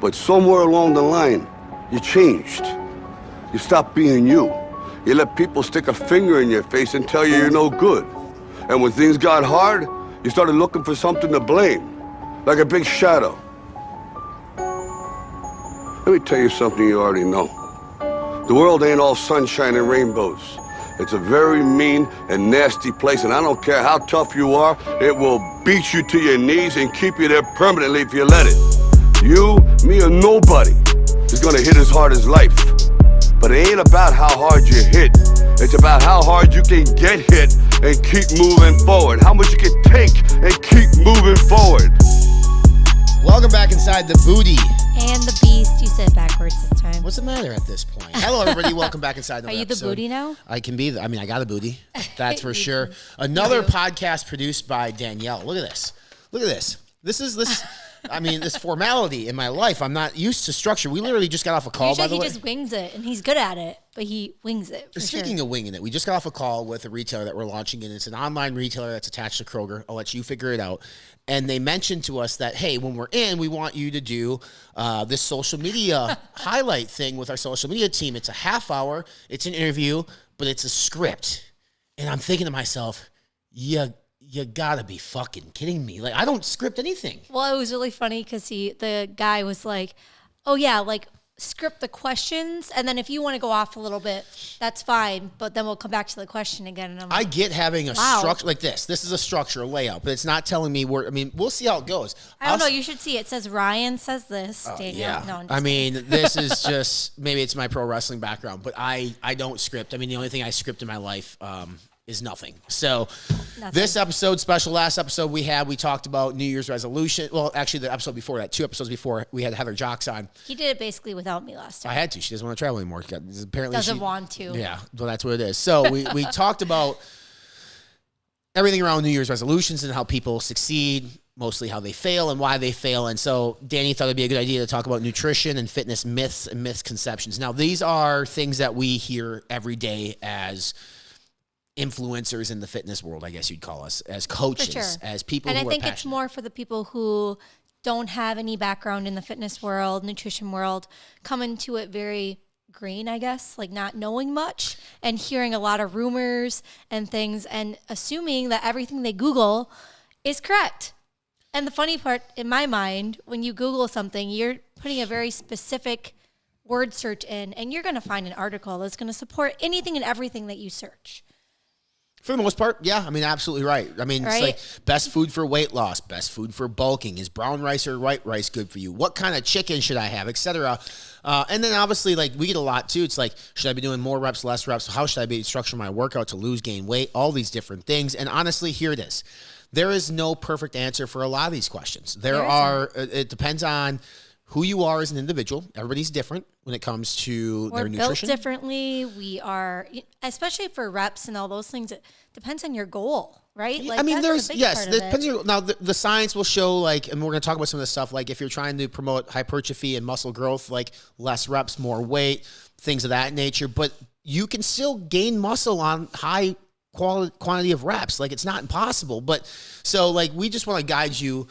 But somewhere along the line, you changed. You stopped being you. You let people stick a finger in your face and tell you you're no good. And when things got hard, you started looking for something to blame, like a big shadow. Let me tell you something you already know. The world ain't all sunshine and rainbows. It's a very mean and nasty place, and I don't care how tough you are, it will beat you to your knees and keep you there permanently if you let it. You, me, or nobody is gonna hit as hard as life. But it ain't about how hard you hit. It's about how hard you can get hit and keep moving forward. How much you can take and keep moving forward. Welcome back inside the booty. And the beast. You said backwards this time. What's the matter at this point? Hello, everybody. Welcome back inside the Are you the booty now? I can be. I got a booty. That's for sure. Another podcast produced by Danielle. Look at this. Look at this. This formality in my life. I'm not used to structure. We literally just got off a call, by the way. He just wings it, and he's good at it, but he wings it. Speaking of winging it, we just got off a call with a retailer that we're launching, and it's an online retailer that's attached to Kroger. I'll let you figure it out. And they mentioned to us that, hey, when we're in, we want you to do this social media highlight thing with our social media team. It's a half hour. It's an interview, but it's a script. And I'm thinking to myself, you gotta be fucking kidding me. Like, I don't script anything. Well, it was really funny because the guy was like, oh, yeah, like, script the questions, and then if you want to go off a little bit, that's fine, but then we'll come back to the question again. And I get having a structure like this. This is a structure, a layout, but it's not telling me where. I mean, we'll see how it goes. I don't know. You should see. It says Ryan says this. Danielle. Yeah. No, this is just, maybe it's my pro wrestling background, but I don't script. I mean, the only thing I script in my life is nothing. So this episode, last episode we talked about New Year's resolution. Well, actually the episode before that, 2 episodes before, we had Heather Jocks on. He did it basically without me last time. I had to. She doesn't want to travel anymore. Apparently doesn't want to. Yeah, well, that's what it is. So we talked about everything around New Year's resolutions and how people succeed, mostly how they fail and why they fail. And so Danny thought it'd be a good idea to talk about nutrition and fitness myths and misconceptions. Now, these are things that we hear every day as influencers in the fitness world, I guess you'd call us, as coaches, as people who are passionate. And I think it's more for the people who don't have any background in the fitness world, nutrition world, come into it very green, I guess, like not knowing much and hearing a lot of rumors and things and assuming that everything they Google is correct. And the funny part, in my mind, when you Google something, you're putting a very specific word search in, and you're going to find an article that's going to support anything and everything that you search. For the most part, yeah. I mean, absolutely right. I mean, It's like best food for weight loss, best food for bulking. Is brown rice or white rice good for you? What kind of chicken should I have, et cetera? And then obviously, like, we get a lot too. It's like, should I be doing more reps, less reps? How should I be structuring my workout to lose, gain weight? All these different things. And honestly, here it is. There is no perfect answer for a lot of these questions. It depends on who you are as an individual. Everybody's different when it comes to their nutrition. We're built differently. We are, especially for reps and all those things, it depends on your goal, right? Like, I mean, now the science will show, like, and we're going to talk about some of this stuff, like if you're trying to promote hypertrophy and muscle growth, like less reps, more weight, things of that nature, but you can still gain muscle on high quantity of reps. Like, it's not impossible, but so like we just want to guide you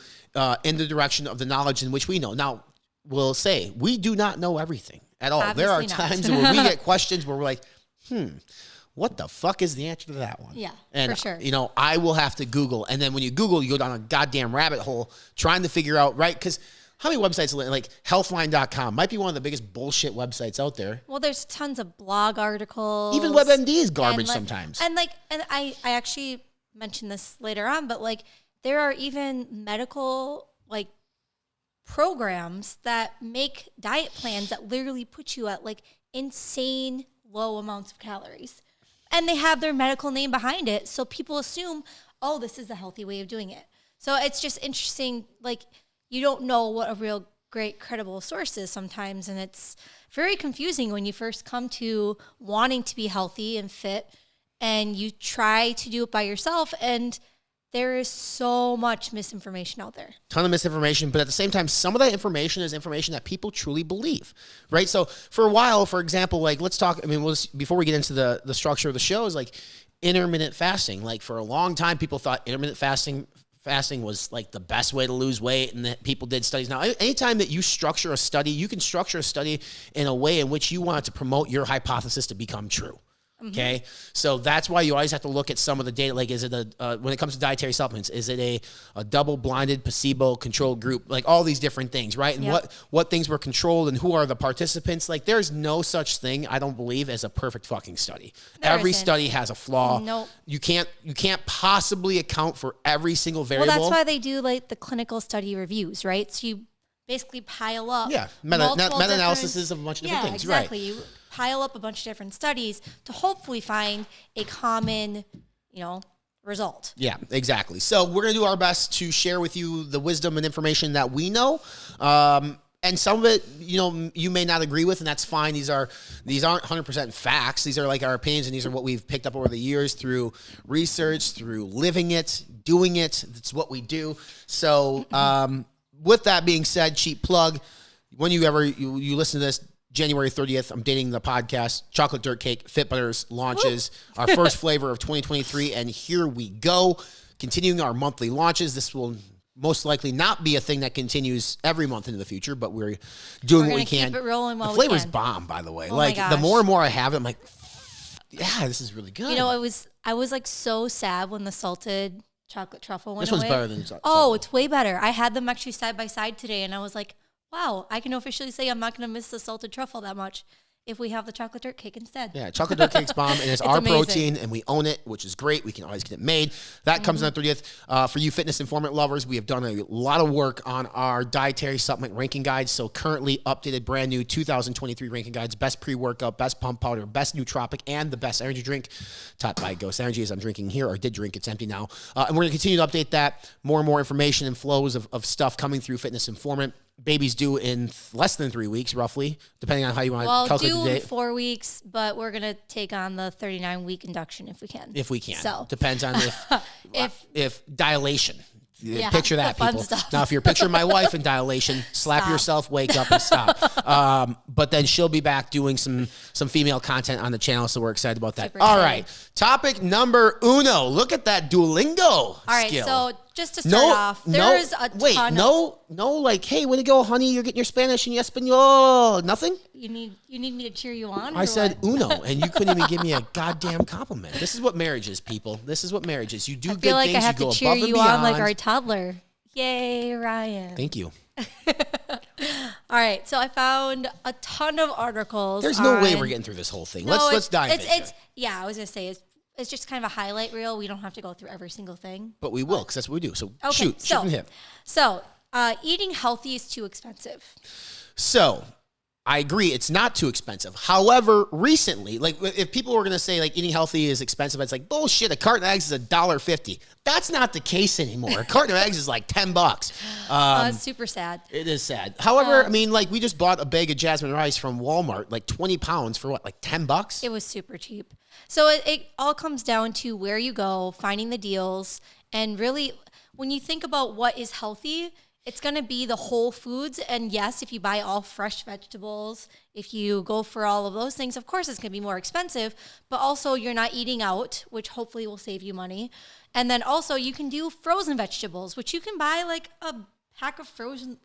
in the direction of the knowledge in which we know. Now, we'll say we do not know everything at all. Obviously there are not. times where we get questions where we're like, what the fuck is the answer to that one? Yeah, and, for sure. You know, I will have to Google. And then when you Google, you go down a goddamn rabbit hole trying to figure out, right? Because how many websites, like healthline.com, might be one of the biggest bullshit websites out there. Well, there's tons of blog articles. Even WebMD is garbage sometimes. And I actually mentioned this later on, but like there are even medical like programs that make diet plans that literally put you at like insane low amounts of calories. And they have their medical name behind it. So people assume, oh, this is a healthy way of doing it. So it's just interesting. Like, you don't know what a real great credible source is sometimes. And it's very confusing when you first come to wanting to be healthy and fit and you try to do it by yourself. And there is so much misinformation out there. Ton of misinformation, but at the same time, some of that information is information that people truly believe, right? So for a while, for example, like let's talk, I mean, before we get into the structure of the show, is like intermittent fasting. Like for a long time, people thought intermittent fasting fasting was like the best way to lose weight, and that people did studies. Now, anytime that you structure a study, you can structure a study in a way in which you want it to promote your hypothesis to become true. Okay, so that's why you always have to look at some of the data. Like, is it when it comes to dietary supplements, is it a double-blinded, placebo-controlled group? Like all these different things, right? And what things were controlled and who are the participants? Like, there's no such thing, I don't believe, as a perfect fucking study. Every study has a flaw. Nope. You can't possibly account for every single variable. Well, that's why they do like the clinical study reviews, right? So you basically pile up. Yeah, meta-analysis of a bunch of different things, exactly. right? You pile up a bunch of different studies to hopefully find a common, result. Yeah, exactly. So we're going to do our best to share with you the wisdom and information that we know. And some of it, you may not agree with, and that's fine. These aren't 100% facts. These are like our opinions, and these are what we've picked up over the years through research, through living it, doing it. It's what we do. So with that being said, cheap plug, when you listen to this, January 30th, I'm dating the podcast, Chocolate Dirt Cake Fit Butters launches our first flavor of 2023, and here we go. Continuing our monthly launches. This will most likely not be a thing that continues every month into the future, but we're doing what we can. Keep it rolling while the flavor's we can. Bomb, by the way. Oh like, my the gosh. more and more I have it, I'm like, yeah, this is really good. I was like so sad when the salted chocolate truffle went This one's away. better than Oh, it's way better. I had them actually side by side today, and I was like, wow, I can officially say I'm not going to miss the salted truffle that much if we have the chocolate dirt cake instead. Yeah, chocolate dirt cake's bomb, and it's our amazing. protein, and we own it, which is great. We can always get it made. That comes on the 30th. For you fitness informant lovers, we have done a lot of work on our dietary supplement ranking guides. So currently updated, brand new 2023 ranking guides: best pre-workout, best pump powder, best nootropic, and the best energy drink. Taught by Ghost Energy, as I'm drinking here, or did drink. It's empty now. And we're going to continue to update that. More and more information and flows of stuff coming through Fitness Informant. Baby's due in less than 3 weeks, roughly, depending on how you want to calculate the date. Due in 4 weeks, but we're going to take on the 39-week induction if we can. If we can. So. Depends on if dilation. Yeah, picture that, the fun people. stuff. Now, if you're picturing my wife in dilation, slap yourself, wake up, and stop. But then she'll be back doing some female content on the channel, so we're excited about that. Super All excited. right, topic number uno. Look at that Duolingo All right, skill. so just to start off, there's a ton like, hey, way to go, honey, you're getting your Spanish in Espanol. Nothing? You need me to cheer you on? I or said what? uno, and you couldn't even give me a goddamn compliment. This is what marriage is, people. This is what marriage is. You do I good feel like things, I have you go to cheer above and you beyond. on like our toddler. Yay, Ryan. Thank you. All right, so I found a ton of articles. There's no way we're getting through this whole thing. Let's dive into it. Yeah, I was going to say, it's just kind of a highlight reel. We don't have to go through every single thing. But we will, because that's what we do. So Okay, shoot from the hip. So, eating healthy is too expensive. So I agree, it's not too expensive. However, recently, like if people were going to say like eating healthy is expensive, it's like bullshit. A carton of eggs is $1.50. That's not the case anymore. A carton of eggs is like $10. It's super sad. It is sad. However, I mean, like we just bought a bag of jasmine rice from Walmart, like 20 pounds for what, like $10? It was super cheap. So it all comes down to where you go, finding the deals, and really when you think about what is healthy, it's going to be the whole foods. And yes, if you buy all fresh vegetables, if you go for all of those things, of course it's going to be more expensive, but also you're not eating out, which hopefully will save you money. And then also you can do frozen vegetables, which you can buy like a pack of frozen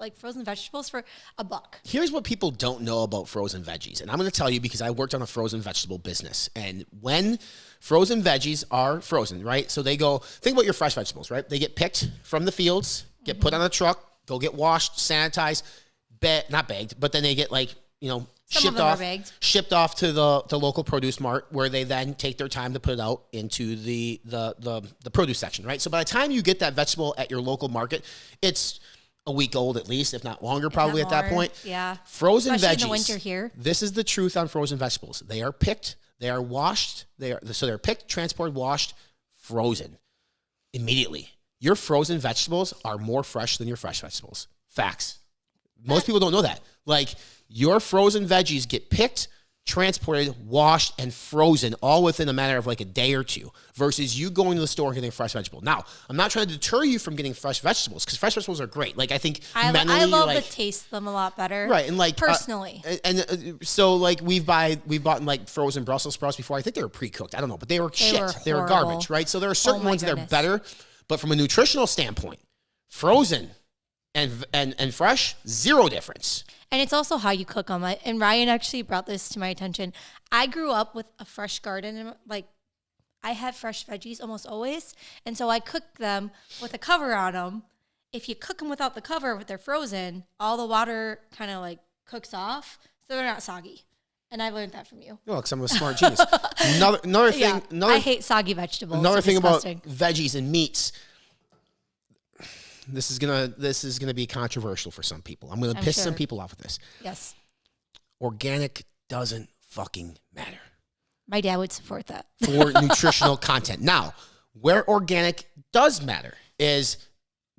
vegetables for $1. Here's what people don't know about frozen veggies. And I'm going to tell you because I worked on a frozen vegetable business. And when frozen veggies are frozen, right? So they go, think about your fresh vegetables, right? They get picked from the fields, get put on a truck, go get washed, sanitized, not bagged, but then they get like, shipped off to the local produce mart where they then take their time to put it out into the produce section, right? So by the time you get that vegetable at your local market, it's a week old at least, if not longer, probably at that point. Yeah. Frozen Especially veggies. in the winter here. This is the truth on frozen vegetables. They are picked, they are washed, they're picked, transported, washed, frozen immediately. Your frozen vegetables are more fresh than your fresh vegetables. Facts. Most people don't know that. Like, your frozen veggies get picked, transported, washed, and frozen all within a matter of like a day or two versus you going to the store and getting a fresh vegetable. Now, I'm not trying to deter you from getting fresh vegetables because fresh vegetables are great. Like, I think I love to taste them a lot better. Right. And like, personally. So like we've bought like frozen Brussels sprouts before. I think they were pre-cooked. I don't know, but they were shit. They were garbage, right? So there are certain ones that are better. But from a nutritional standpoint, frozen and fresh, zero difference. And it's also how you cook them. And Ryan actually brought this to my attention. I grew up with a fresh garden. Like, I have fresh veggies almost always. And so I cook them with a cover on them. If you cook them without the cover, if they're frozen, all the water kind of like cooks off. So they're not soggy. And I learned that from you. Oh, because I'm a smart genius. Another thing. Yeah, I hate soggy vegetables. Another thing disgusting. about veggies and meats. This is gonna be controversial for some people. I'm gonna piss some people off with this. Yes. Organic doesn't fucking matter. My dad would support that. For nutritional content. Now, where organic does matter is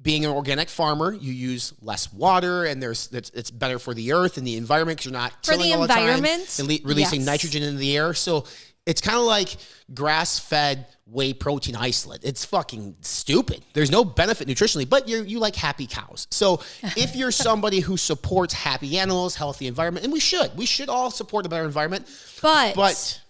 being an organic farmer, you use less water, and it's better for the earth and the environment because you're not tilling all the time and releasing nitrogen into the air. So it's kind of like grass-fed whey protein isolate. It's fucking stupid. There's no benefit nutritionally, but you like happy cows. So if you're somebody who supports happy animals, healthy environment, and we should all support a better environment. But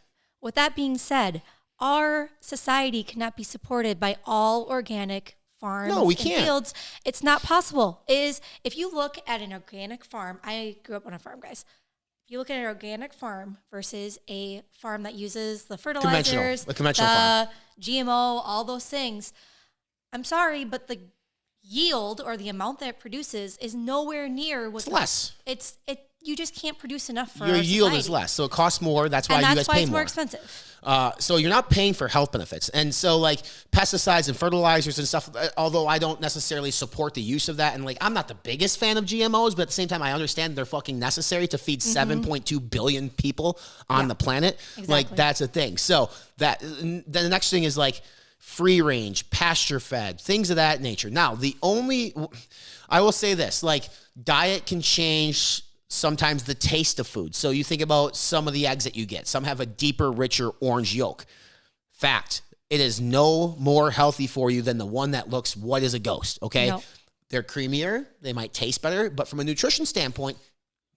with that being said, our society cannot be supported by all organic farms and fields. It's not possible. If you look at an organic farm, I grew up on a farm, guys. If you look at an organic farm versus a farm that uses the fertilizers, the conventional farm, GMO, all those things, I'm sorry, but the yield or the amount that it produces is nowhere near what it's less. You just can't produce enough for your our yield society. Is less, so it costs more. That's why you guys pay it's more. more expensive. So you're not paying for health benefits, and so like pesticides and fertilizers and stuff. Although I don't necessarily support the use of that, and like I'm not the biggest fan of GMOs, but at the same time I understand they're fucking necessary to feed 7.2 billion people on the planet. Exactly. Like that's a thing. So then the next thing is like free range, pasture fed, things of that nature. Now I will say this: like diet can change sometimes the taste of food. So you think about some of the eggs that you get. Some have a deeper, richer orange yolk. Fact, it is no more healthy for you than the one that looks white as a ghost, okay? No. They're creamier. They might taste better. But from a nutrition standpoint,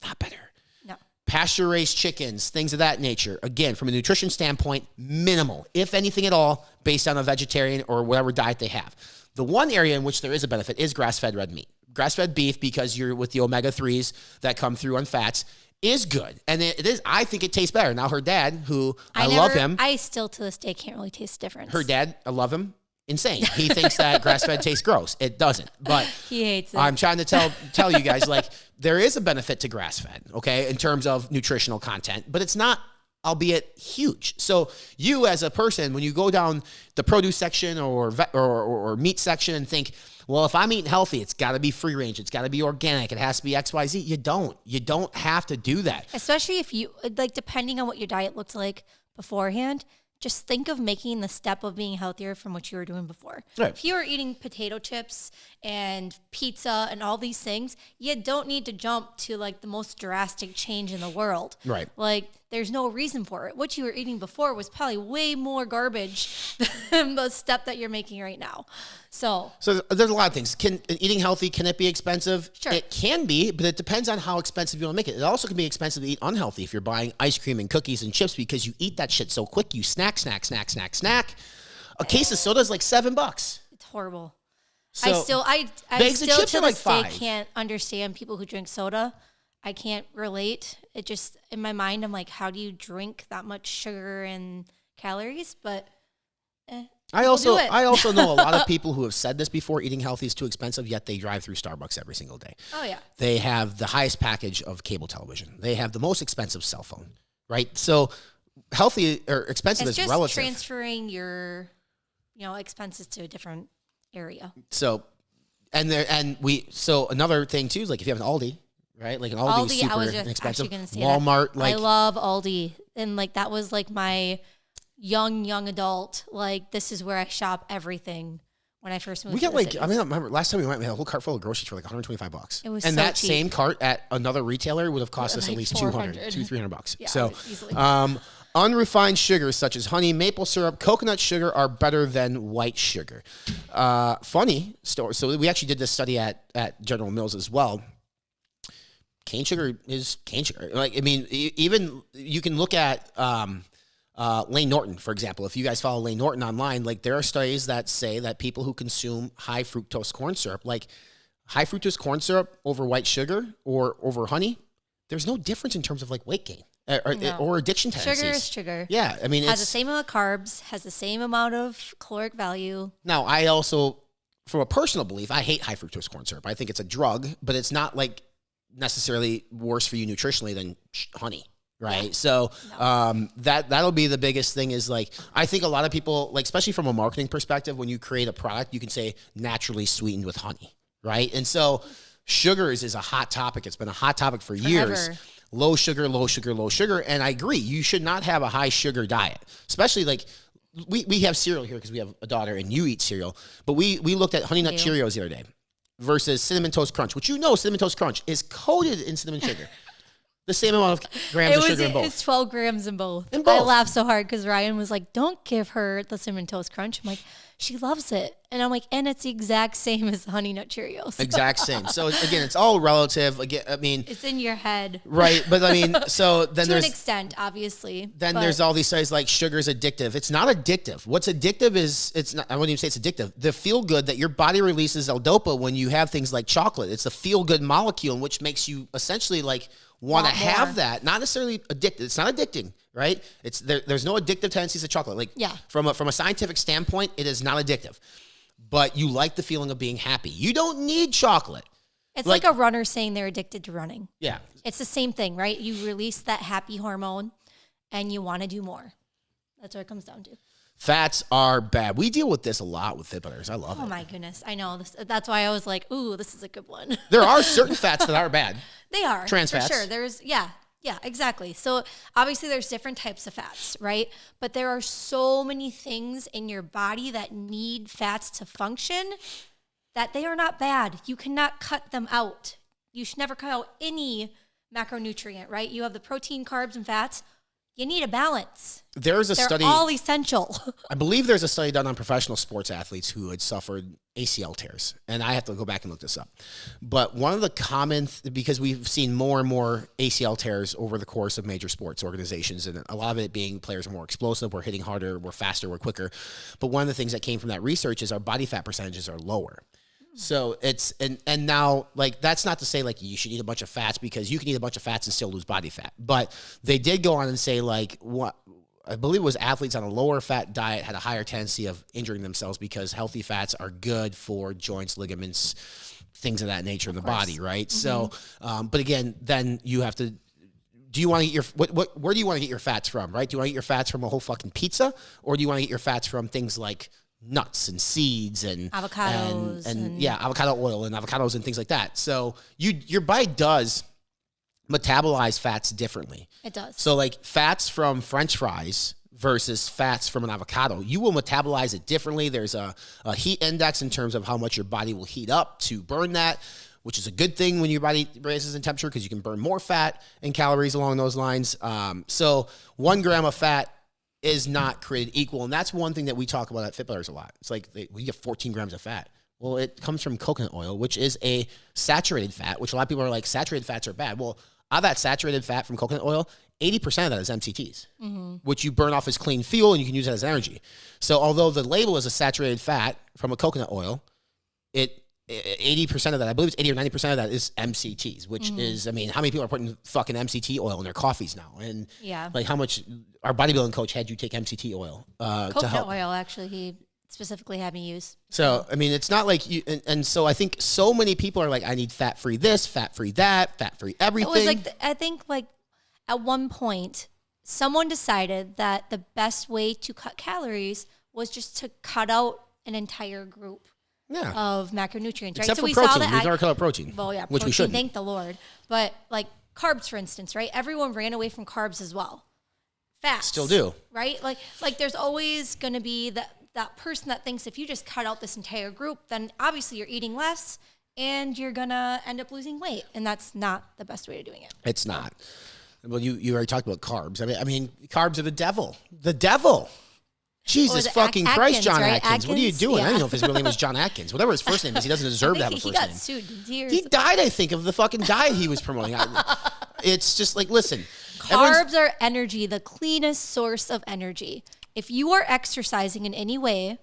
not better. No. Pasture-raised chickens, things of that nature. Again, from a nutrition standpoint, minimal, if anything at all, based on a vegetarian or whatever diet they have. The one area in which there is a benefit is grass-fed red meat. Grass-fed beef, because you're with the omega-3s that come through on fats, is good. And it is. I think it tastes better. Now, her dad, who I love him. I still, to this day, can't really taste the difference. Her dad, I love him. Insane. He thinks that grass-fed tastes gross. It doesn't. But he hates it. I'm trying to tell you guys, like, there is a benefit to grass-fed, okay, in terms of nutritional content. But it's not, albeit huge. So you as a person, when you go down the produce section or meat section and think, well, if I'm eating healthy, it's got to be free range. It's got to be organic. It has to be XYZ. You don't have to do that. Especially if you, like, depending on what your diet looks like beforehand, just think of making the step of being healthier from what you were doing before. Right. If you were eating potato chips and pizza and all these things, you don't need to jump to like the most drastic change in the world. Right. Like there's no reason for it. What you were eating before was probably way more garbage than the step that you're making right now. So there's a lot of things. Eating healthy, can it be expensive? Sure. It can be, but it depends on how expensive you want to make it. It also can be expensive to eat unhealthy if you're buying ice cream and cookies and chips because you eat that shit so quick. You snack. A case of soda is like $7. It's horrible. So, I still bags of chips to are like this day $5. can't understand people who drink soda. I can't relate. It just, in my mind, I'm like, how do you drink that much sugar and calories? But I also know a lot of people who have said this before, eating healthy is too expensive, yet they drive through Starbucks every single day. Oh, yeah. They have the highest package of cable television. They have the most expensive cell phone, right? So healthy or expensive is relative. It's just transferring your, expenses to a different area. So, another thing too is like if you have an Aldi, right? Like an Aldi is super I was expensive. Gonna say Walmart, that. I love Aldi, and like that was like my young adult. Like this is where I shop everything. When I first moved, we got like I remember last time we went, we had a whole cart full of groceries for like $125. It was and so that cheap. Same cart at another retailer would have cost us like at least $200-$300. Yeah, so, easily. Unrefined sugars such as honey, maple syrup, coconut sugar are better than white sugar. Funny story. So we actually did this study at General Mills as well. Cane sugar is cane sugar. Like I mean, even you can look at Lane Norton, for example. If you guys follow Lane Norton online, like there are studies that say that people who consume high fructose corn syrup, like high fructose corn syrup over white sugar or over honey, there's no difference in terms of like weight gain or addiction tendencies. Sugar is sugar. Yeah, I mean, has the same amount of carbs, has the same amount of caloric value. Now, I also, from a personal belief, I hate high fructose corn syrup. I think it's a drug, but it's not like necessarily worse for you nutritionally than honey. Right. Yeah. So that'll be the biggest thing is like, I think a lot of people, like, especially from a marketing perspective, when you create a product, you can say naturally sweetened with honey. Right. And so sugars is a hot topic. It's been a hot topic for years. Low sugar, low sugar, low sugar. And I agree. You should not have a high sugar diet, especially like we have cereal here because we have a daughter and you eat cereal. But we looked at Honey Nut Cheerios the other day versus Cinnamon Toast Crunch, which Cinnamon Toast Crunch is coated in cinnamon sugar. The same amount of grams of sugar in both. It's 12 grams in both. I laughed so hard because Ryan was like, don't give her the Cinnamon Toast Crunch. I'm like, she loves it. And I'm like, and it's the exact same as the Honey Nut Cheerios. Exact same. So again, it's all relative. Again, I mean, it's in your head. Right. But I mean, so then to an extent, obviously. Then there's all these studies like sugar's addictive. It's not addictive. What's addictive is, it's not, I wouldn't even say it's addictive. The feel good that your body releases L-DOPA when you have things like chocolate. It's the feel good molecule, which makes you essentially like want to have that. Not necessarily addicted. It's not addicting. Right? It's there's no addictive tendencies to chocolate. Like from a scientific standpoint, it is not addictive. But you like the feeling of being happy. You don't need chocolate. It's like a runner saying they're addicted to running. Yeah. It's the same thing, right? You release that happy hormone and you want to do more. That's what it comes down to. Fats are bad. We deal with this a lot with Fitbutters. I love it. Oh my goodness. I know. That's why I was like, ooh, this is a good one. There are certain fats that are bad. They are. Trans fats. For sure. Yeah, exactly. So obviously there's different types of fats, right? But there are so many things in your body that need fats to function that they are not bad. You cannot cut them out. You should never cut out any macronutrient, right? You have the protein, carbs, and fats. You need a balance. They're study. They're all essential. I believe there's a study done on professional sports athletes who had suffered ACL tears. And I have to go back and look this up. But one of the common, because we've seen more and more ACL tears over the course of major sports organizations, and a lot of it being players are more explosive, we're hitting harder, we're faster, we're quicker. But one of the things that came from that research is our body fat percentages are lower. So it's, and now, like, that's not to say, like, you should eat a bunch of fats, because you can eat a bunch of fats and still lose body fat. But they did go on and say, like, what I believe it was athletes on a lower fat diet had a higher tendency of injuring themselves because healthy fats are good for joints, ligaments, things of that nature in the body, right? Mm-hmm. So, but again, then you have to, do you want to get your, where do you want to get your fats from, right? Do you want to get your fats from a whole fucking pizza, or do you want to get your fats from things like nuts and seeds and avocados and avocado oil and avocados and things like that? So your body does metabolize fats differently. It does. So like fats from French fries versus fats from an avocado, you will metabolize it differently. There's a heat index in terms of how much your body will heat up to burn that, which is a good thing when your body raises in temperature because you can burn more fat and calories along those lines. So 1 gram of fat is not created equal. And that's one thing that we talk about at Fitbutters a lot. It's like, you get 14 grams of fat. Well, it comes from coconut oil, which is a saturated fat, which a lot of people are like, saturated fats are bad. Well, out of that saturated fat from coconut oil, 80% of that is MCTs, which you burn off as clean fuel and you can use that as energy. So although the label is a saturated fat from a coconut oil, 80% of that, I believe it's 80 or 90% of that is MCTs, which is, I mean, how many people are putting fucking MCT oil in their coffees now? And like how much, our bodybuilding coach had you take MCT oil to help. Coconut oil, actually, he specifically had me use. So, I mean, it's not like you, and so I think so many people are like, I need fat-free this, fat-free that, fat-free everything. It was like, I think like at one point, someone decided that the best way to cut calories was just to cut out an entire group of macronutrients, right? Except so for we protein. saw that. We never cut out protein. Well, yeah, which protein, we shouldn't. thank the Lord. But like carbs, for instance, right? Everyone ran away from carbs as well. Fats. Still do. Right? Like there's that going to be that person that thinks if you just cut out this entire group, then obviously you're eating less and you're going to end up losing weight. And that's not the best way of doing it. It's not. Well, you already talked about carbs. I mean, carbs are the devil. The devil. Jesus fucking Christ, Atkins, John right? Atkins. What are you doing? Yeah. I don't know if his real name is John Atkins. Whatever his first name is, he doesn't deserve to have a first name. He got sued in tears. He died, I think, of the fucking diet he was promoting. It's just like, listen, Carbs are energy, the cleanest source of energy. If you are exercising in any way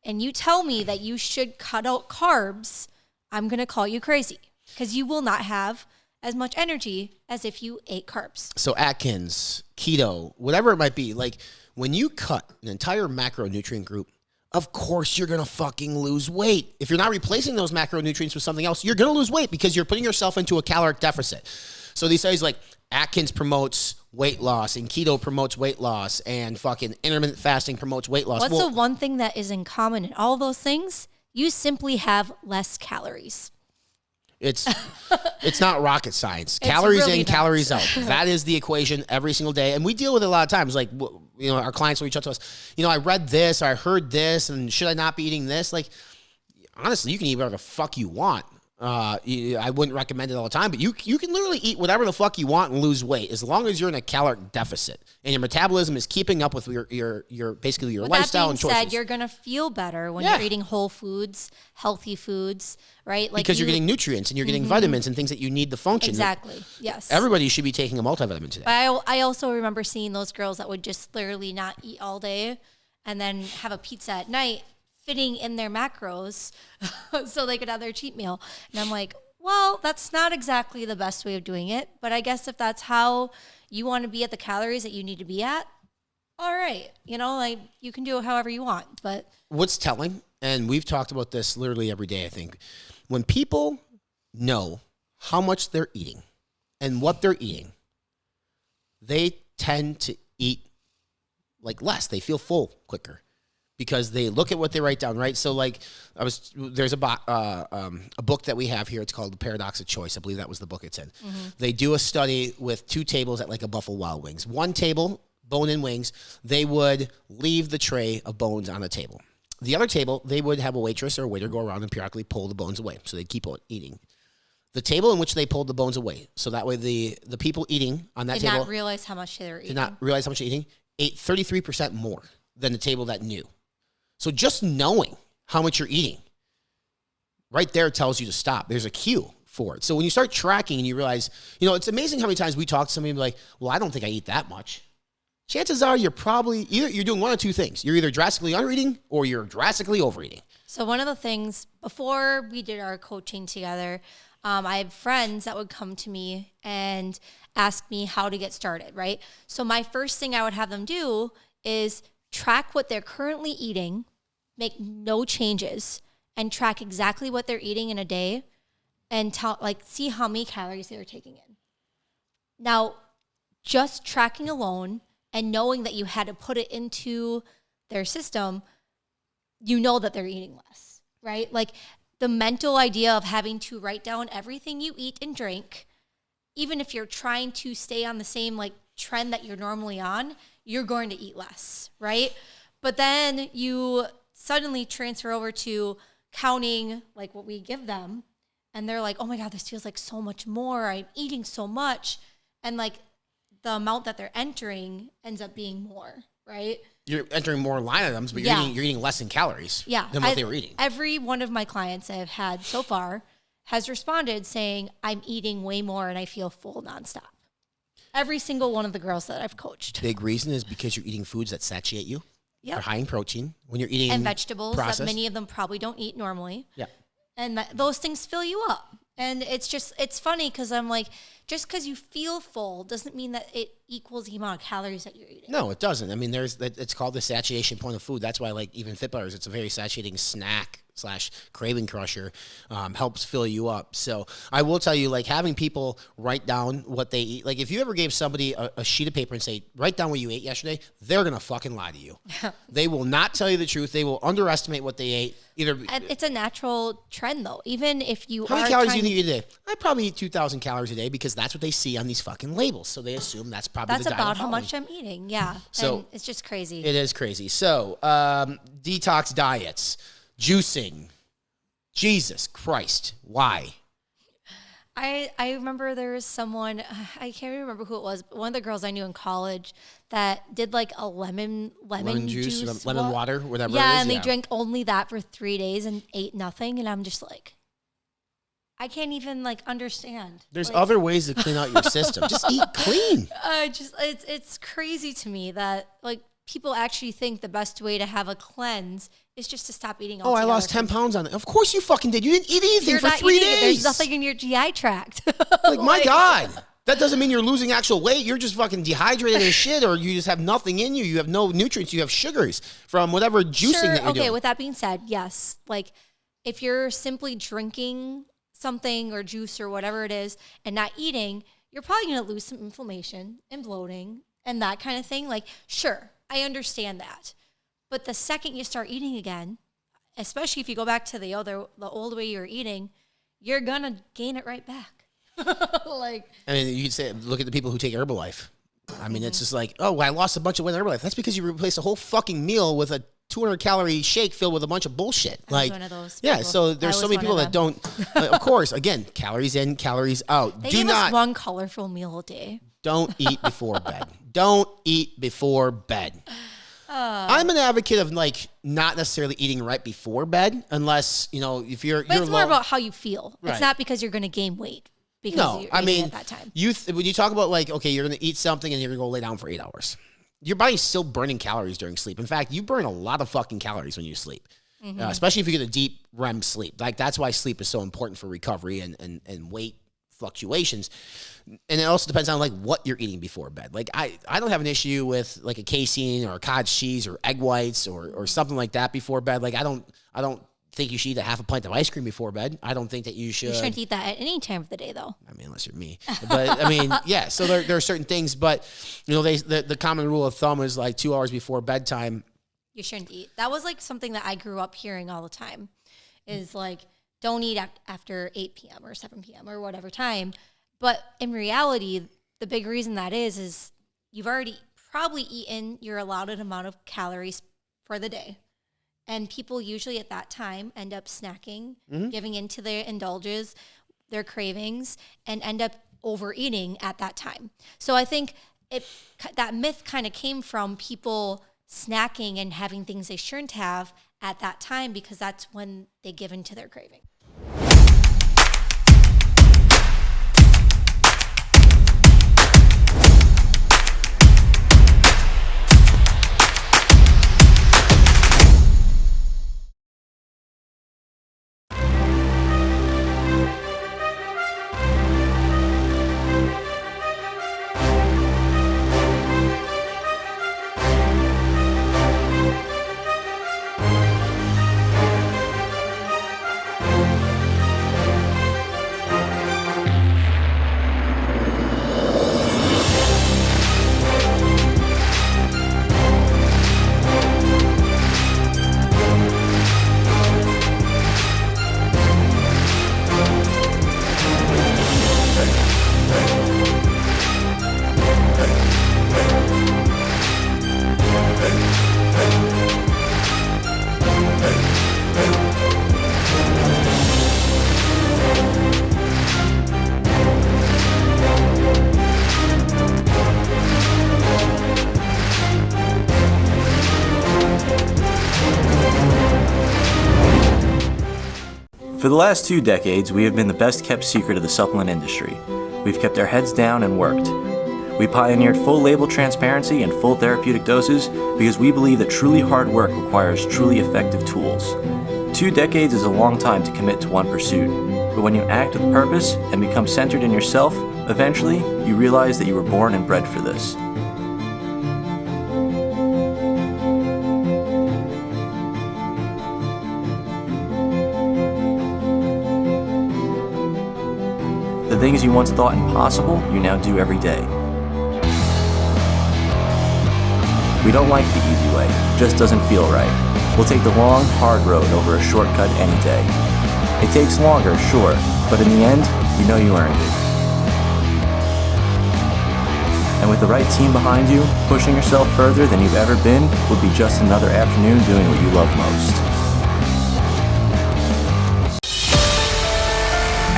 and you tell me that you should cut out carbs, I'm going to call you crazy because you will not have as much energy as if you ate carbs. So Atkins, keto, whatever it might be, like when you cut an entire macronutrient group, of course you're going to fucking lose weight. If you're not replacing those macronutrients with something else, you're going to lose weight because you're putting yourself into a caloric deficit. So these studies like Atkins promotes weight loss and keto promotes weight loss and fucking intermittent fasting promotes weight loss. What's the one thing that is in common in all those things? You simply have less calories. It's not rocket science. Calories really in, calories out. That is the equation every single day. And we deal with it a lot of times. Like, our clients will reach out to us. I read this, I heard this, and should I not be eating this? Like, honestly, you can eat whatever the fuck you want. I wouldn't recommend it all the time, but you can literally eat whatever the fuck you want and lose weight as long as you're in a caloric deficit and your metabolism is keeping up with your basically your lifestyle and choices. That being said, you're gonna feel better when you're eating whole foods, healthy foods, right? Like because you're getting nutrients and you're getting vitamins and things that you need to function. Exactly. Yes. Everybody should be taking a multivitamin today. I also remember seeing those girls that would just literally not eat all day and then have a pizza at night, fitting in their macros so they could have their cheat meal. And I'm like, well, that's not exactly the best way of doing it. But I guess if that's how you want to be at the calories that you need to be at, all right. Like you can do it however you want. But what's telling, and we've talked about this literally every day, I think, when people know how much they're eating and what they're eating, they tend to eat like less. They feel full quicker. Because they look at what they write down, right? So, like, there's a book that we have here. It's called The Paradox of Choice. I believe that was the book it's in. Mm-hmm. They do a study with 2 tables at like a Buffalo Wild Wings. One table, bone-in wings, they would leave the tray of bones on the table. The other table, they would have a waitress or a waiter go around and periodically pull the bones away, so they'd keep on eating. The table in which they pulled the bones away, so that way the people eating on that table did not realize how much they were eating. Ate 33% more than the table that knew. So just knowing how much you're eating right there tells you to stop. There's a cue for it. So when you start tracking and you realize, it's amazing how many times we talk to somebody and be like, well, I don't think I eat that much. Chances are you're probably you're doing one of 2 things. You're either drastically undereating or you're drastically overeating. So one of the things before we did our coaching together, I had friends that would come to me and ask me how to get started, right? So my first thing I would have them do is track what they're currently eating, make no changes, and track exactly what they're eating in a day and see how many calories they're taking in. Now, just tracking alone and knowing that you had to put it into their system, you know that they're eating less, right? Like the mental idea of having to write down everything you eat and drink, even if you're trying to stay on the same trend that you're normally on, you're going to eat less, right? But then you suddenly transfer over to counting what we give them, and they're like, oh my God, this feels like so much more. I'm eating so much. And the amount that they're entering ends up being more, right? You're entering more line items, but you're eating less in calories than what they were eating. Every one of my clients I've had so far has responded saying, I'm eating way more and I feel full nonstop. Every single one of the girls that I've coached. Big reason is because you're eating foods that satiate you. Yep. Are high in protein. When you're eating and vegetables processed, that many of them probably don't eat normally. Yeah. And those things fill you up. And it's funny because I'm like, just because you feel full doesn't mean that it equals the amount of calories that you're eating. No, it doesn't. I mean, it's called the satiation point of food. That's why, even Fit Butters, it's a very satiating snack / craving crusher, helps fill you up. So I will tell you, having people write down what they eat. If you ever gave somebody a sheet of paper and say, write down what you ate yesterday, they're going to fucking lie to you. They will not tell you the truth. They will underestimate what they ate. And it's a natural trend, though. Even if you How many calories do you think you eat a day? I probably eat 2,000 calories a day because that's what they see on these fucking labels. So they assume that's probably the diet about how much I'm eating. Yeah. So and it's just crazy. It is crazy. So detox diets, juicing. Jesus Christ. Why? I remember there was someone, I can't remember who it was, but one of the girls I knew in college that did a lemon juice, lemon water, whatever it is. Yeah, and they drank only that for 3 days and ate nothing. And I'm just I can't even like understand. There's like, other ways to clean out your system. Just eat clean. It's crazy to me that like people actually think the best way to have a cleanse is just to stop eating altogether. I lost 10 pounds on it. Of course you fucking did. You didn't eat anything for 3 days. There's nothing in your GI tract. Like, my God. That doesn't mean you're losing actual weight. You're just fucking dehydrated as shit, or you just have nothing in you. You have no nutrients. You have sugars from whatever juicing that you're doing. Okay, with that being said, yes. Like, if you're simply drinking something or juice or whatever it is and not eating, you're probably going to lose some inflammation and bloating and that kind of thing. Like, sure, I understand that. But the second you start eating again, especially if you go back to the old way you were eating, you're going to gain it right back. Like, I mean, you could say, look at the people who take Herbalife. I mean, it's just like, oh, I lost a bunch of weight in Herbalife. That's because you replaced a whole fucking meal with a 200-calorie shake filled with a bunch of bullshit. I was one of those yeah. people. So there's so many people that don't. Of course, again, calories in, calories out. They give us one colorful meal a day. Don't eat before bed. Don't eat before bed. I'm an advocate of like not necessarily eating right before bed, unless if you're. But it's more about how you feel. Right. It's not because you're going to gain weight. No, I mean, at that time. When you talk about like, okay, you're going to eat something and you're going to go lay down for 8 hours. Your body's still burning calories during sleep. In fact, you burn a lot of fucking calories when you sleep, especially if you get a deep REM sleep. Like, that's why sleep is so important for recovery and weight fluctuations. And it also depends on like what you're eating before bed. Like, I don't have an issue with like a casein or a cottage cheese or egg whites or something like that before bed. Like, I don't think you should eat a half a pint of ice cream before bed. I don't think that you should. You shouldn't eat that at any time of the day, though. I mean, unless you're me. But I mean, yeah. So there are certain things, but the common rule of thumb is like 2 hours before bedtime. You shouldn't eat. That was like something that I grew up hearing all the time. Is like, don't eat after 8 p.m. or 7 p.m. or whatever time. But in reality, the big reason that is you've already probably eaten your allotted amount of calories for the day. And people usually at that time end up snacking, giving into their indulges, their cravings, and end up overeating at that time. So I think that myth kind of came from people snacking and having things they shouldn't have at that time because that's when they give into their craving. For the last 2 decades, we have been the best kept secret of the supplement industry. We've kept our heads down and worked. We pioneered full label transparency and full therapeutic doses because we believe that truly hard work requires truly effective tools. 2 decades is a long time to commit to one pursuit, but when you act with purpose and become centered in yourself, eventually you realize that you were born and bred for this. The things you once thought impossible, you now do every day. We don't like the easy way, it just doesn't feel right. We'll take the long, hard road over a shortcut any day. It takes longer, sure, but in the end, you know you earned it. And with the right team behind you, pushing yourself further than you've ever been would be just another afternoon doing what you love most.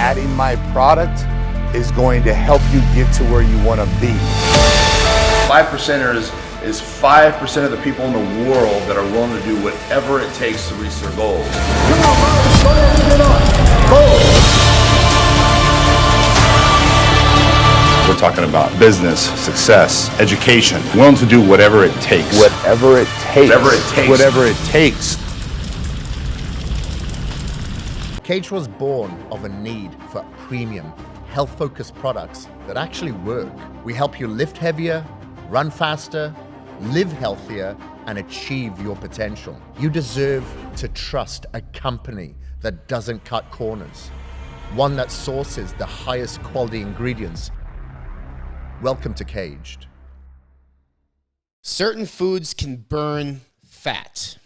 Adding my product is going to help you get to where you want to be. 5%ers is 5% of the people in the world that are willing to do whatever it takes to reach their goals. Come on, Bob, go on. we're talking about business, success, education, willing to do whatever it takes. Whatever it takes. Whatever it takes. Whatever it takes. Cage was born of a need for premium, health-focused products that actually work. We help you lift heavier, run faster, live healthier, and achieve your potential. You deserve to trust a company that doesn't cut corners, one that sources the highest quality ingredients. Welcome to Caged. Certain foods can burn fat.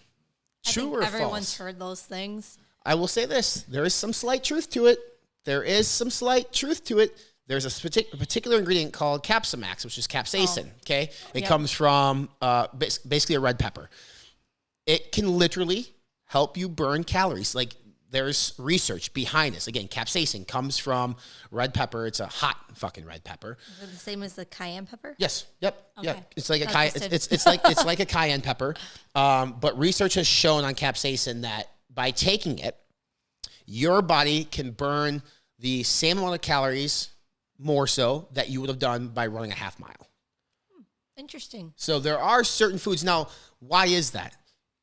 I True think or everyone's false? heard those things. I will say this. There is some slight truth to it. There's a particular ingredient called Capsamax, which is capsaicin, okay? It comes from basically a red pepper. It can literally help you burn calories. Like, there's research behind this. Again, capsaicin comes from red pepper. It's a hot fucking red pepper. Is it the same as the cayenne pepper? Yes. Yep. Okay. Yeah. It's like That's it's like a cayenne pepper. But research has shown on capsaicin that by taking it, your body can burn the same amount of calories more so that you would have done by running a half mile. Interesting. So there are certain foods. Now, why is that?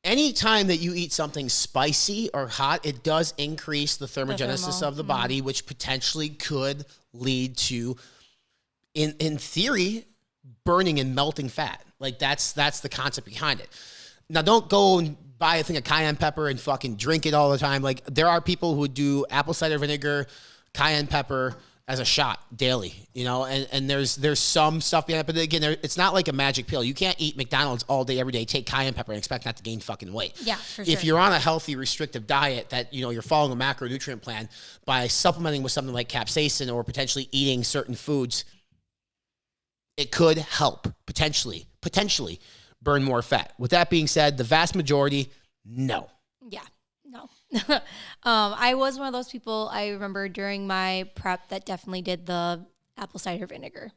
Anytime that you eat something spicy or hot, it does increase the thermogenesis of the body, which potentially could lead to, in theory, burning and melting fat. Like, that's the concept behind it. Now, don't go and buy a thing of cayenne pepper and fucking drink it all the time. Like, there are people who do apple cider vinegar, cayenne pepper as a shot daily, you know, and there's some stuff behind it, but again, it's not like a magic pill. You can't eat McDonald's all day, every day, take cayenne pepper and expect not to gain fucking weight. Yeah, for sure. If you're on a healthy, restrictive diet that, you know, you're following a macronutrient plan by supplementing with something like capsaicin or potentially eating certain foods, it could help potentially burn more fat. With that being said, the vast majority, no. Yeah, no. I was one of those people, I remember during my prep, that definitely did the apple cider vinegar.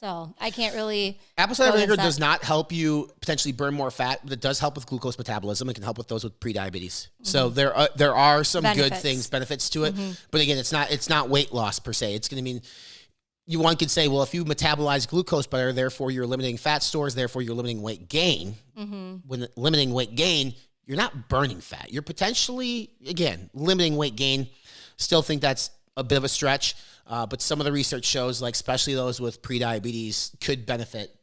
So I can't really. Apple cider go vinegar against does that. not help you potentially burn more fat, but it does help with glucose metabolism. It can help with those with prediabetes. So there are some good benefits to it. But again, it's not weight loss per se. It's going to mean, one could say, well, if you metabolize glucose better, therefore you're limiting fat stores, therefore you're limiting weight gain. When limiting weight gain, you're not burning fat. You're potentially, again, limiting weight gain. Still think that's a bit of a stretch, but some of the research shows, like especially those with prediabetes, could benefit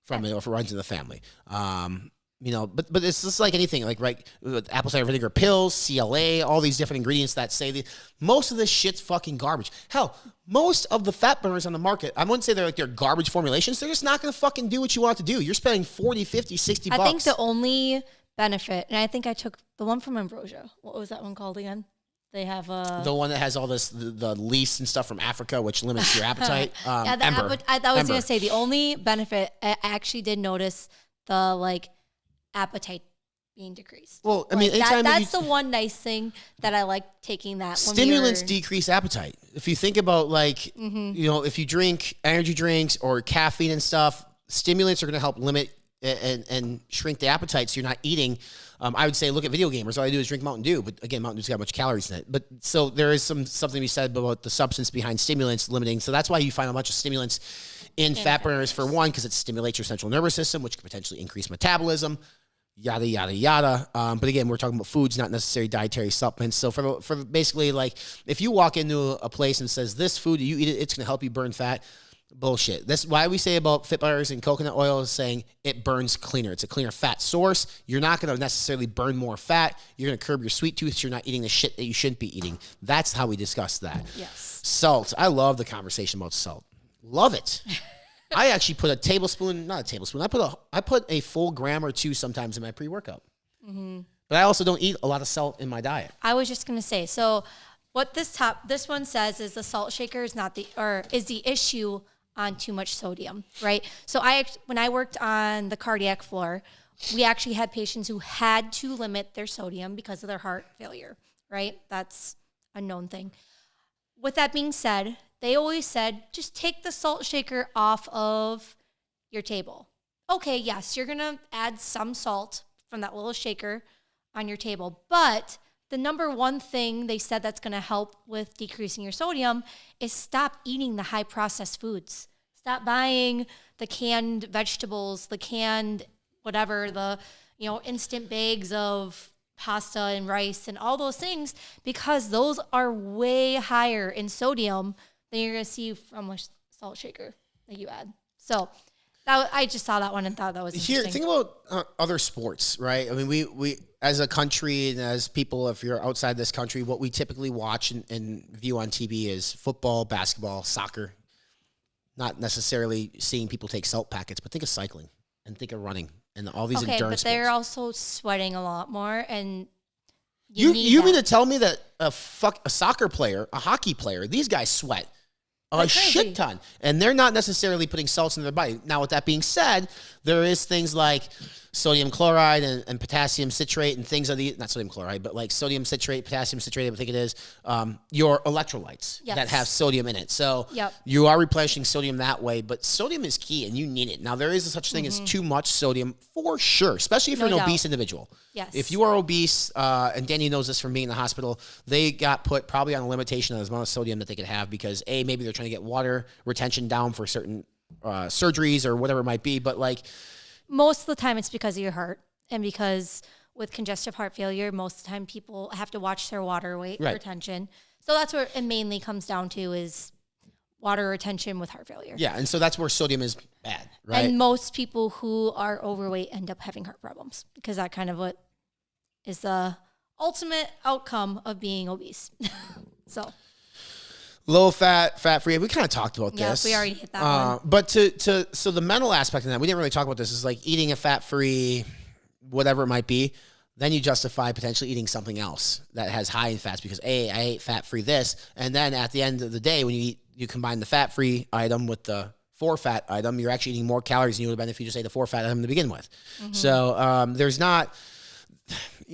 from it if it runs in the family. You know, but it's just like anything, like right, with apple cider vinegar pills, CLA, all these different ingredients that say most of this shit's fucking garbage. Hell, most of the fat burners on the market, I wouldn't say they're garbage formulations. They're just not going to fucking do what you want to do. You're spending 40, 50, 60 bucks. I think the only benefit, and I think I took the one from Ambrosia. What was that one called again? They have the one that has all this the lease and stuff from Africa, which limits your appetite. yeah, Ember. I was going to say the only benefit, I actually did notice the like appetite being decreased. Well, I Like, mean, anytime that's the one nice thing that I like taking that. Stimulants decrease appetite. If you think about like, you know, if you drink energy drinks or caffeine and stuff, stimulants are going to help limit and shrink the appetite, so you're not eating. I would say look at video gamers. All I do is drink Mountain Dew, but again, Mountain Dew's got much calories in it. But so there is something to be said about the substance behind stimulants limiting. So that's why you find a bunch of stimulants in fat burners for one, because it stimulates your central nervous system, which could potentially increase metabolism. Yada yada yada. But again, we're talking about foods, not necessarily dietary supplements. So for basically like, if you walk into a place and says this food, you eat it, it's going to help you burn fat. Bullshit. That's why we say about fit butters and coconut oil is saying it burns cleaner. It's a cleaner fat source. You're not going to necessarily burn more fat. You're going to curb your sweet tooth. So you're not eating the shit that you shouldn't be eating. That's how we discuss that. Yes. Salt. I love the conversation about salt. Love it. I actually put a tablespoon, not a tablespoon. I put a full gram or two sometimes in my pre-workout. But I also don't eat a lot of salt in my diet. I was just going to say, so what this one says is the salt shaker is the issue on too much sodium, right? So when I worked on the cardiac floor, we actually had patients who had to limit their sodium because of their heart failure, right? That's a known thing. With that being said, they always said, just take the salt shaker off of your table. Okay, yes, you're going to add some salt from that little shaker on your table, but the number one thing they said that's going to help with decreasing your sodium is stop eating the high processed foods. Stop buying the canned vegetables, the canned whatever, the, instant bags of pasta and rice and all those things, because those are way higher in sodium than you're going to see from a salt shaker that you add. So I just saw that one and thought that was interesting. Here, think about other sports, right? I mean, we as a country and as people, if you're outside this country, what we typically watch and view on TV is football, basketball, soccer. Not necessarily seeing people take salt packets, but think of cycling and think of running and all these endurance but they're sports. also sweating a lot more, and You mean to tell me that a soccer player, a hockey player, these guys sweat a shit ton, and they're not necessarily putting salts in their body. Now, with that being said, there is things like sodium chloride and potassium citrate and things of the, not sodium chloride, but like sodium citrate, potassium citrate, I think it is, your electrolytes that have sodium in it. So you are replenishing sodium that way, but sodium is key and you need it. Now, there is a such thing as too much sodium for sure, especially if you're an obese individual. Yes. If you are obese, and Danny knows this from being in the hospital, they got put probably on a limitation on the amount of sodium that they could have because maybe they're trying to get water retention down for certain surgeries or whatever it might be, but like, most of the time it's because of your heart, and because with congestive heart failure, most of the time people have to watch their water weight retention. So that's where it mainly comes down to is water retention with heart failure. Yeah, and so that's where sodium is bad, right? And most people who are overweight end up having heart problems because that kind of what is the ultimate outcome of being obese. So low fat, fat free. We kind of talked about yes, this. we already hit that one. But so the mental aspect of that, we didn't really talk about this, is like eating a fat free, whatever it might be. Then you justify potentially eating something else that has high in fats because I ate fat free this, and then at the end of the day, when you combine the fat free item with the 4-fat item, you're actually eating more calories than you would have been if you just ate the 4-fat item to begin with. Mm-hmm. So there's not.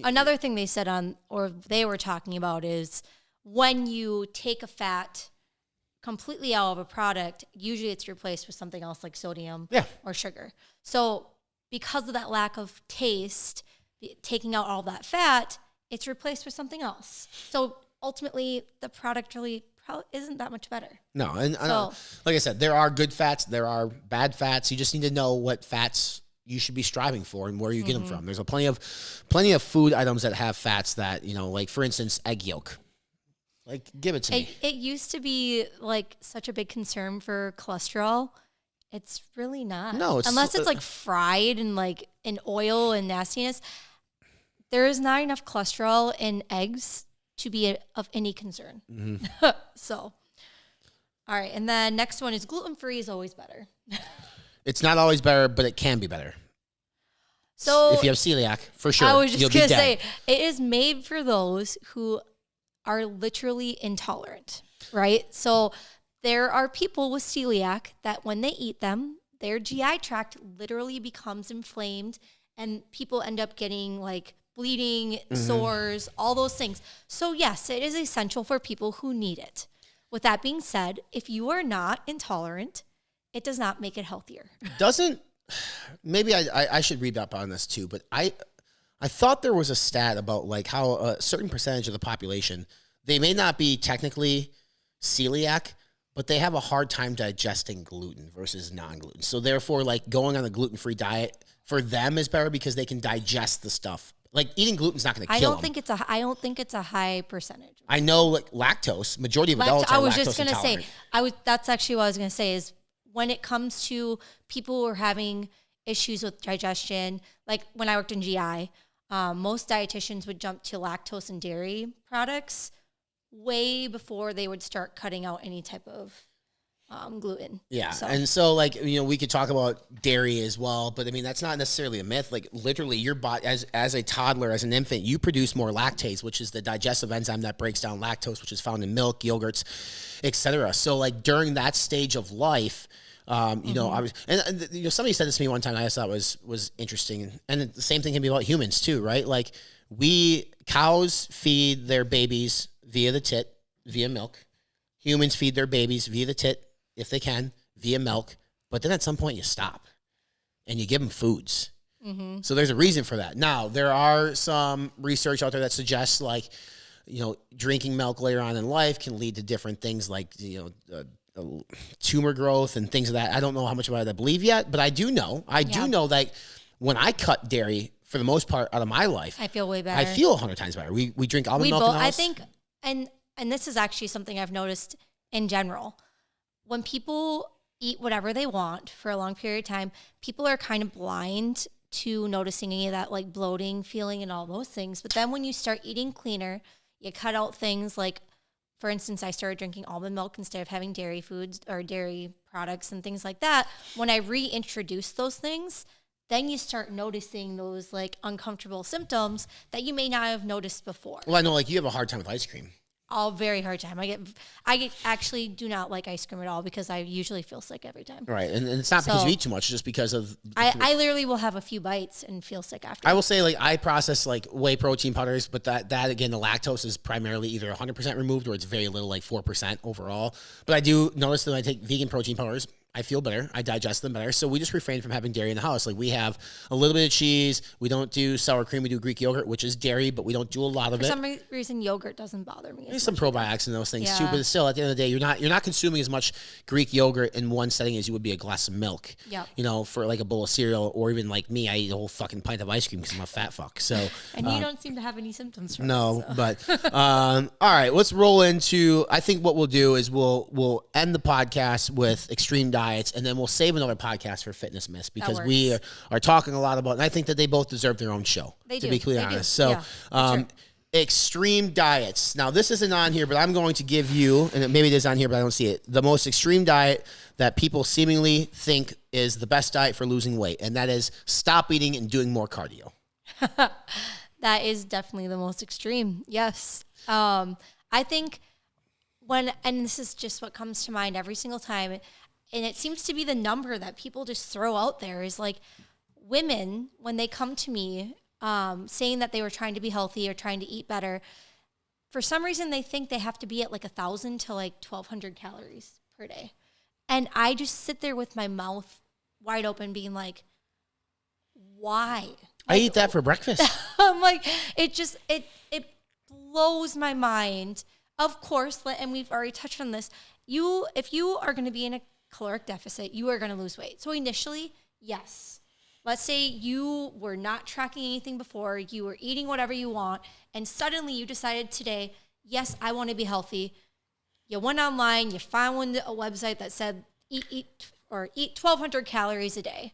Another thing they said they were talking about is when you take a fat completely out of a product, usually it's replaced with something else like sodium or sugar. So because of that lack of taste, taking out all that fat, it's replaced with something else. So ultimately, the product really isn't that much better. No, and like I said, there are good fats, there are bad fats. You just need to know what fats you should be striving for and where you get them from. There's plenty of food items that have fats that, like for instance, egg yolk. Like, give it to me. It used to be like such a big concern for cholesterol. It's really not. No, unless it's like fried and like in oil and nastiness. There is not enough cholesterol in eggs to be of any concern. Mm-hmm. So, all right. And then next one is gluten-free is always better. It's not always better, but it can be better. So if you have celiac, for sure, I was just going to say, it is made for those who are literally intolerant, right? So there are people with celiac that when they eat them, their GI tract literally becomes inflamed and people end up getting like bleeding, sores, all those things. So yes, it is essential for people who need it. With that being said, if you are not intolerant, it does not make it healthier. Maybe I should read up on this too, but I thought there was a stat about like how a certain percentage of the population, they may not be technically celiac, but they have a hard time digesting gluten versus non-gluten. So therefore, like going on a gluten-free diet for them is better because they can digest the stuff. Like eating gluten's not going to kill them. I don't think it's a high percentage. I know like lactose, majority of adults are lactose intolerant. I was just going to say, that's actually what I was going to say is when it comes to people who are having issues with digestion, like when I worked in GI, most dietitians would jump to lactose and dairy products way before they would start cutting out any type of gluten. Yeah. And so like, we could talk about dairy as well, but I mean, that's not necessarily a myth. Like literally your body as a toddler, as an infant, you produce more lactase, which is the digestive enzyme that breaks down lactose, which is found in milk, yogurts, etc. So like during that stage of life, I was, and somebody said this to me one time, I just thought was interesting. And the same thing can be about humans too, right? Like cows feed their babies via the tit, via milk. Humans feed their babies via the tit, if they can, via milk. But then at some point you stop and you give them foods. Mm-hmm. So there's a reason for that. Now, there are some research out there that suggests like, drinking milk later on in life can lead to different things like, tumor growth and things of that. I don't know how much about it I believe yet, but I do know that when I cut dairy, for the most part, out of my life, I feel way better. I feel 100 times better. We drink almond milk in the house. I think, and this is actually something I've noticed in general. When people eat whatever they want for a long period of time, people are kind of blind to noticing any of that like bloating feeling and all those things. But then when you start eating cleaner, you cut out things like, for instance, I started drinking almond milk instead of having dairy foods or dairy products and things like that. When I reintroduce those things, then you start noticing those like uncomfortable symptoms that you may not have noticed before. Well, I know like you have a hard time with ice cream. Very hard time. I actually do not like ice cream at all because I usually feel sick every time. Right. And it's not because you eat too much, just because of... I literally will have a few bites and feel sick after. I will say like I process like whey protein powders, but that again, the lactose is primarily either 100% removed or it's very little, like 4% overall. But I do notice that when I take vegan protein powders, I feel better. I digest them better. So we just refrain from having dairy in the house. Like we have a little bit of cheese. We don't do sour cream. We do Greek yogurt, which is dairy, but we don't do a lot of it. For some reason, yogurt doesn't bother me. There's some probiotics in those things too, but still, at the end of the day, you're not consuming as much Greek yogurt in one setting as you would be a glass of milk. Yep. You know, for like a bowl of cereal, or even like me, I eat a whole fucking pint of ice cream because I'm a fat fuck. So and you don't seem to have any symptoms from no, it. but all right, let's roll into. I think what we'll do is we'll end the podcast with extreme diets, and then we'll save another podcast for Fitness Myths because we are talking a lot about, and I think that they both deserve their own show. They do. To be clearly honest. So, sure. Extreme diets. Now, this isn't on here, but I'm going to give you, and maybe it is on here, but I don't see it, the most extreme diet that people seemingly think is the best diet for losing weight, and that is stop eating and doing more cardio. That is definitely the most extreme. Yes. I think and this is just what comes to mind every single time, and it seems to be the number that people just throw out there is like women, when they come to me saying that they were trying to be healthy or trying to eat better, for some reason they think they have to be at like 1,000 to like 1,200 calories per day. And I just sit there with my mouth wide open being like, why? I eat that for breakfast. I'm like, it blows my mind. Of course, and we've already touched on this, if you are going to be in a caloric deficit, you are going to lose weight. So initially, yes. Let's say you were not tracking anything before, you were eating whatever you want, and suddenly you decided today, yes, I want to be healthy. You went online, you found a website that said eat 1,200 calories a day.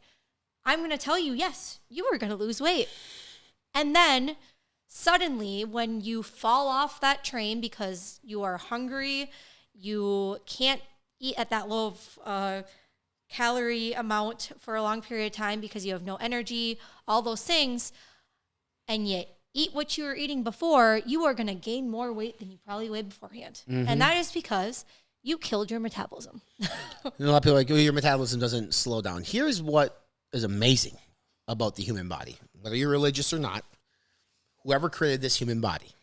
I'm going to tell you, yes, you are going to lose weight. And then suddenly when you fall off that train because you are hungry, you can't eat at that low of calorie amount for a long period of time because you have no energy, all those things, and you eat what you were eating before, you are going to gain more weight than you probably weighed beforehand. Mm-hmm. And that is because you killed your metabolism. A lot of people are like, oh, your metabolism doesn't slow down. Here's what is amazing about the human body. Whether you're religious or not, whoever created this human body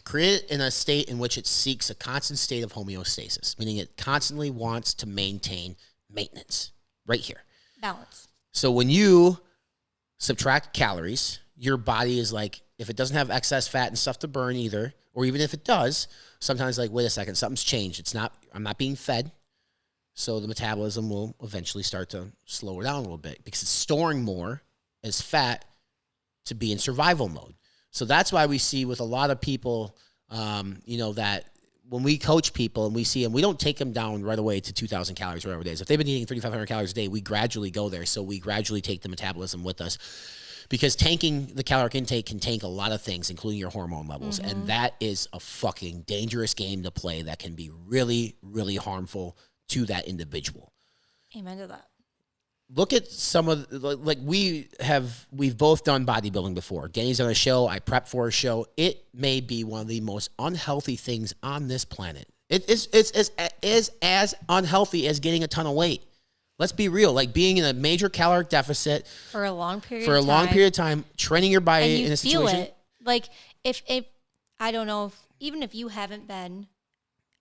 created it in a state in which it seeks a constant state of homeostasis, meaning it constantly wants to maintain maintenance right here. Balance. So when you subtract calories, your body is like, if it doesn't have excess fat and stuff to burn either, or even if it does, sometimes like, wait a second, something's changed. I'm not being fed. So the metabolism will eventually start to slow down a little bit because it's storing more as fat to be in survival mode. So that's why we see with a lot of people, that when we coach people and we see them, we don't take them down right away to 2,000 calories or whatever it is. If they've been eating 3,500 calories a day, we gradually go there. So we gradually take the metabolism with us because tanking the caloric intake can tank a lot of things, including your hormone levels. Mm-hmm. And that is a fucking dangerous game to play that can be really, really harmful to that individual. Amen to that. Look at some of we've both done bodybuilding before. Danny's done a show. I prepped for a show. It may be one of the most unhealthy things on this planet. It's as unhealthy as getting a ton of weight. Let's be real. Like being in a major caloric deficit for a long period of time, training your body in a situation. Feel it. Like if I don't know, even if you haven't been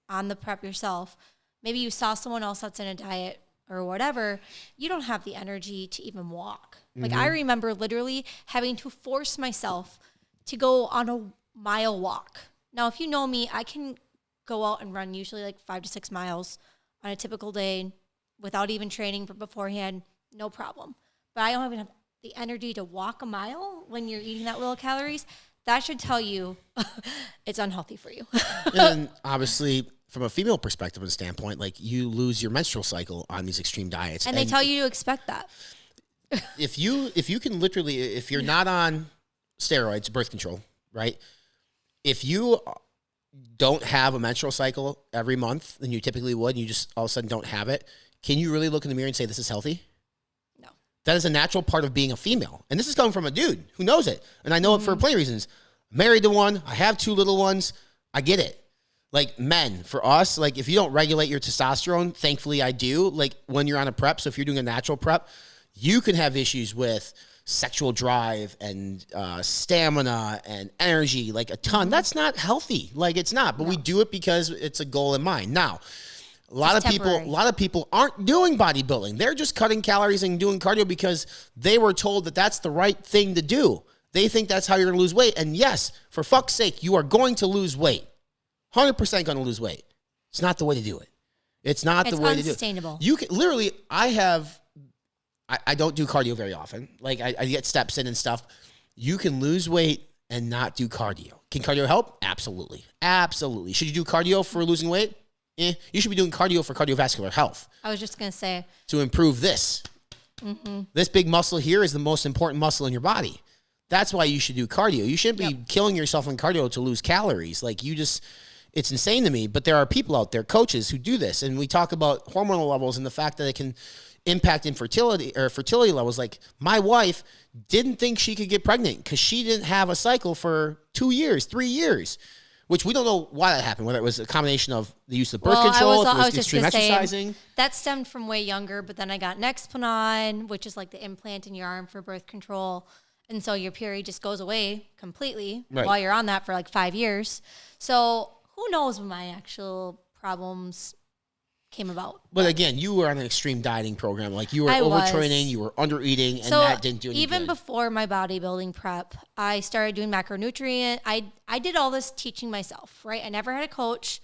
on the prep yourself, maybe you saw someone else that's in a diet or whatever, you don't have the energy to even walk. Like I remember literally having to force myself to go on a mile walk. Now, if you know me, I can go out and run usually like 5 to 6 miles on a typical day without even training beforehand, no problem. But I don't even have the energy to walk a mile when you're eating that little calories. That should tell you it's unhealthy for you. And obviously, from a female perspective and standpoint, like you lose your menstrual cycle on these extreme diets. And they tell you to expect that. If you can literally, if you're not on steroids, birth control, right? If you don't have a menstrual cycle every month than you typically would, and you just all of a sudden don't have it, can you really look in the mirror and say this is healthy? No. That is a natural part of being a female. And this is coming from a dude who knows it. And I know it for plenty of reasons. I'm married to one. I have 2 little ones. I get it. Like men, for us, like if you don't regulate your testosterone, thankfully I do, like when you're on a prep, so if you're doing a natural prep, you can have issues with sexual drive and stamina and energy, like a ton. That's not healthy. Like it's not, but we do it because it's a goal in mind. Now, a lot of people aren't doing bodybuilding. They're just cutting calories and doing cardio because they were told that that's the right thing to do. They think that's how you're going to lose weight. And yes, for fuck's sake, you are going to lose weight. 100% going to lose weight. It's not the way to do it. It's not the way to do it. It's unsustainable. You can literally, I don't do cardio very often. Like I get steps in and stuff. You can lose weight and not do cardio. Can cardio help? Absolutely. Absolutely. Should you do cardio for losing weight? You should be doing cardio for cardiovascular health. I was just going to say. To improve this. This big muscle here is the most important muscle in your body. That's why you should do cardio. You shouldn't be killing yourself in cardio to lose calories. Like it's insane to me, but there are people out there, coaches who do this. And we talk about hormonal levels and the fact that it can impact infertility or fertility levels. Like my wife didn't think she could get pregnant because she didn't have a cycle for 2 years, 3 years, which we don't know why that happened, whether it was a combination of the use of birth control, if it was extreme exercising. That stemmed from way younger, but then I got Nexplanon, which is like the implant in your arm for birth control. And so your period just goes away completely while you're on that for like 5 years. So who knows when my actual problems came about. But again, you were on an extreme dieting program. Like you were overtraining, you were under eating, and that didn't do any even good. Before my bodybuilding prep, I started doing macronutrient. I did all this teaching myself, right? I never had a coach.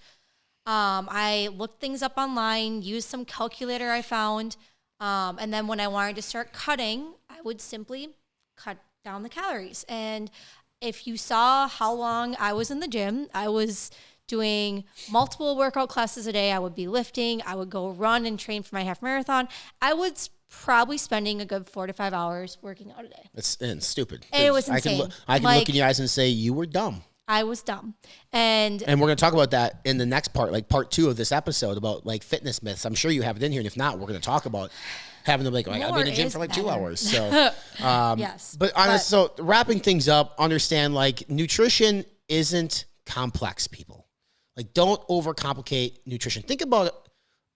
I looked things up online, used some calculator I found. And then when I wanted to start cutting, I would simply cut down the calories. And if you saw how long I was in the gym, I was doing multiple workout classes a day. I would be lifting. I would go run and train for my half marathon. I was probably spending a good 4 to 5 hours working out a day. It's stupid. And it was insane. I can look in your eyes and say you were dumb. I was dumb. And we're going to talk about that in the next part, like part 2 of this episode about like fitness myths. I'm sure you have it in here. And if not, we're going to talk about having to like, I got to be in the gym for like better. 2 hours. So, yes. But honest, so wrapping things up, understand like nutrition isn't complex, people. Like don't overcomplicate nutrition. Think about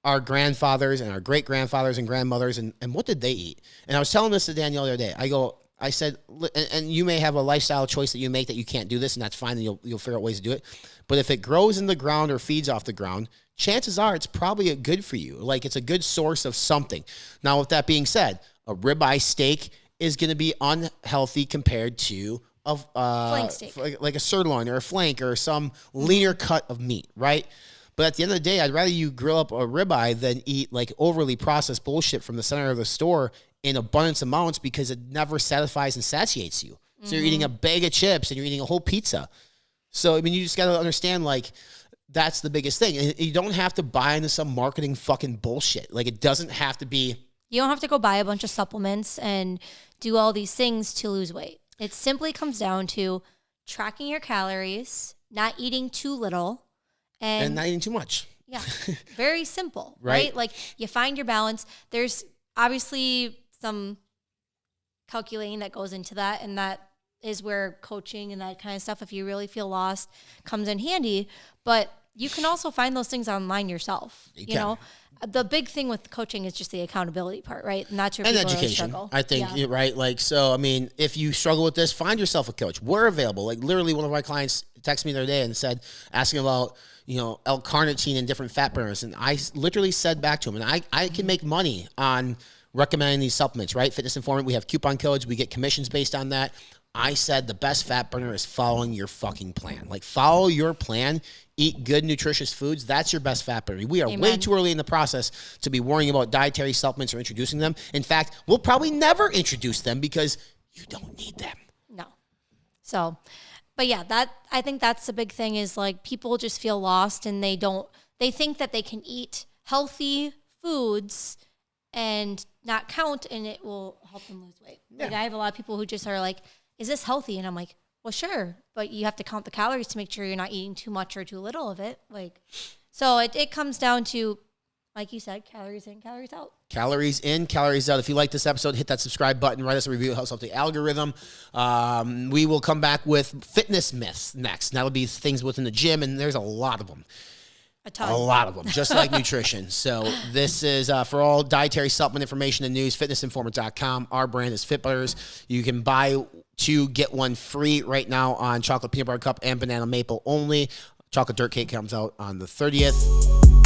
our grandfathers and our great grandfathers and grandmothers and what did they eat? And I was telling this to Danielle the other day. I said, and you may have a lifestyle choice that you make that you can't do this, and that's fine, and you'll figure out ways to do it. But if it grows in the ground or feeds off the ground, chances are it's probably good for you. Like it's a good source of something. Now, with that being said, a ribeye steak is going to be unhealthy compared to flank steak. Like a sirloin or a flank or some leaner cut of meat, right? But at the end of the day, I'd rather you grill up a ribeye than eat like overly processed bullshit from the center of the store in abundance amounts because it never satisfies and satiates you. So you're eating a bag of chips and you're eating a whole pizza. So, I mean, you just got to understand, like, that's the biggest thing. And you don't have to buy into some marketing fucking bullshit. Like, it doesn't have to be. You don't have to go buy a bunch of supplements and do all these things to lose weight. It simply comes down to tracking your calories, not eating too little, and not eating too much. Yeah. Very simple, right? Like, you find your balance. There's obviously some calculating that goes into that, and that is where coaching and that kind of stuff, if you really feel lost, comes in handy. But you can also find those things online yourself. You know, the big thing with coaching is just the accountability part, right? And that's where people education, really struggle. I think, right? Like, so, I mean, if you struggle with this, find yourself a coach. We're available. Like, literally, one of my clients texted me the other day and said, asking about, L-carnitine and different fat burners. And I literally said back to him, and I can make money on recommending these supplements, right? Fitness Informant, we have coupon codes. We get commissions based on that. I said the best fat burner is following your fucking plan. Like, follow your plan. eat good, nutritious foods. That's your best fat burner. We are Amen. way too early in the process to be worrying about dietary supplements or introducing them. In fact, we'll probably never introduce them because you don't need them. No. So, but yeah, I think that's the big thing is like people just feel lost and they think that they can eat healthy foods and not count and it will help them lose weight. Like I have a lot of people who just are like, is this healthy? And I'm like, well, sure, but you have to count the calories to make sure you're not eating too much or too little of it. Like, so it comes down to, like you said, calories in, calories out. Calories in, calories out. If you like this episode, hit that subscribe button, write us a review. It helps out the algorithm. We will come back with fitness myths next. And that'll be things within the gym, and there's a lot of them. A lot of them, just like nutrition. So this is for all dietary supplement information and news, fitnessinformer.com. Our brand is FitButters. You can buy 2, get 1 free right now on chocolate peanut butter cup and banana maple only. Chocolate dirt cake comes out on the 30th.